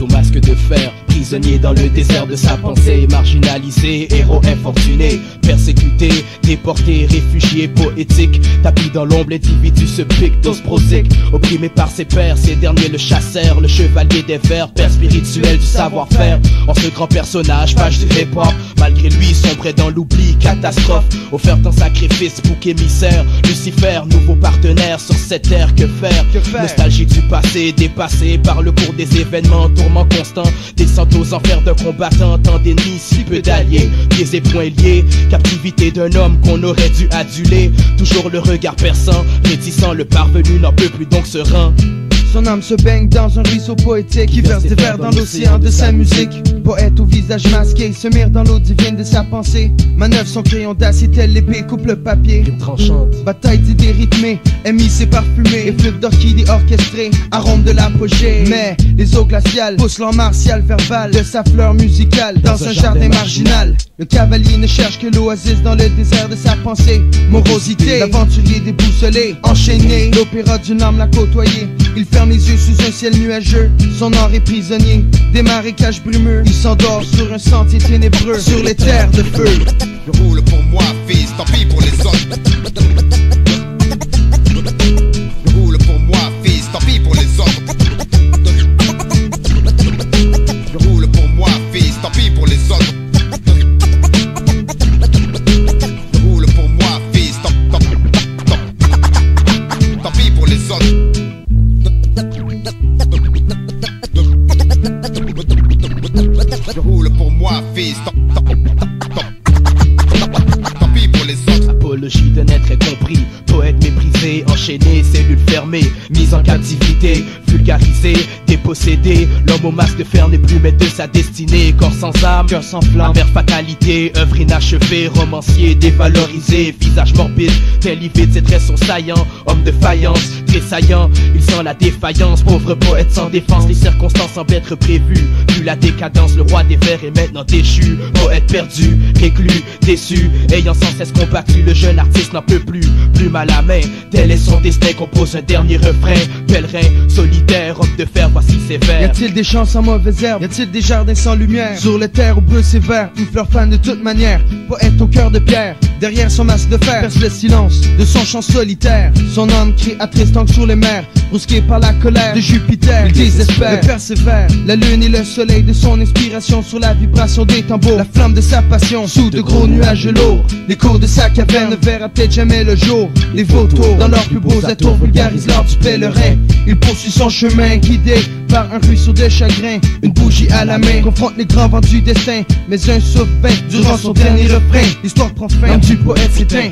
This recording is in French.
Poète au masque de fer, prisonnier dans le désert de sa pensée. Marginalisé, héros infortuné, persécuté, déporté, réfugié poétique. Tapis dans l'ombre, l'individu se pique, dose prosique. Opprimé par ses pairs, ces derniers le chassèrent. Le chevalier des vers, père spirituel du savoir-faire. En ce grand personnage, page du hip-hop, malgré lui sombrait dans l'oubli, catastrophe. Offert en sacrifice, bouc émissaire, Lucifer, nouveau partenaire sur cette terre. Que faire? Nostalgie du passé, dépassé par le cours des événements, tourment constant, descente aux enfers d'un combattant, tant d'ennemis, si peu d'alliés, pieds et poings liés, captivité d'un homme qu'on aurait dû aduler, toujours le regard perçant, réticent, le parvenu n'en peut plus donc se rend. Son âme se baigne dans un ruisseau poétique qui verse des vers dans l'océan de sa musique. Poète au visage masqué, se mire dans l'eau divine de sa pensée. Manœuvre son crayon d'acier, tel l'épée coupe le papier. Rime tranchante, bataille d'idées rythmées, MIC parfumé, effluve d'orchidées orchestrées, arôme de l'apogée. Mais les eaux glaciales poussent l'an martial verbal de sa fleur musicale dans un jardin marginal. Le cavalier ne cherche que l'oasis dans le désert de sa pensée. Morosité, l'aventurier déboussolé, enchaîné, l'opéra d'une âme l'a côtoyé. Il ferme les yeux sous un ciel nuageux, son or est prisonnier des marécages brumeux. Il s'endort sur un sentier ténébreux, sur les terres de feu. Je roule pour moi, fils, tant pis pour les autres. Je roule pour moi, fils, tant pis pour les autres. Je roule pour moi, fils, tant pis pour les autres. Je roule pour moi, fils, tant pis pour les autres. Je roule pour moi, fils, tant pis pour les autres. Apologie d'un être incompris, poète méprisé, enchaîné, cellule fermée, mise en captivité, vulgarisé, dépossédé. L'homme au masque de fer n'est plus maître de sa destinée. Corps sans âme, cœur sans flamme, envers fatalité, œuvre inachevée, romancier dévalorisé, visage morbide, tel livide, ses traits sont saillants, homme de faïence, tressaillant, il sent la défaillance, pauvre poète sans défense, les circonstances semblent être prévues, vu la décadence, le roi des vers est maintenant déchu, poète perdu, réclus, déçu, ayant sans cesse combattu, le jeune artiste n'en peut plus, plume à la main, tel est son destin, compose un dernier refrain, pèlerin, solitaire, homme de fer, voici ses vers. Y a-t-il des champs sans mauvaise herbe? Y a-t-il des jardins sans lumière? Sur les terres où bleu sévère, une fleur fan de toute manière, poète au cœur de pierre, derrière son masque de fer, perce le silence de son chant solitaire, son âme créatrice tangue sur les mers, brusqué par la colère de Jupiter, il désespère, mais persévère, la lune et le soleil de son inspiration sur la vibration des tambours, la flamme de sa passion, sous de gros nuages lourds, l'écho de sa caverne ne verra peut-être jamais le jour, les vautours, dans leurs plus beaux atours, vulgarisent l'art du pèlerin, il poursuit son chemin, guidé par un ruisseau de chagrin, une bougie à la main, confronte les grands vents du destin, mais un souffle vain durant son dernier refrain, l'histoire prend fin, l'âme du poète s'éteint.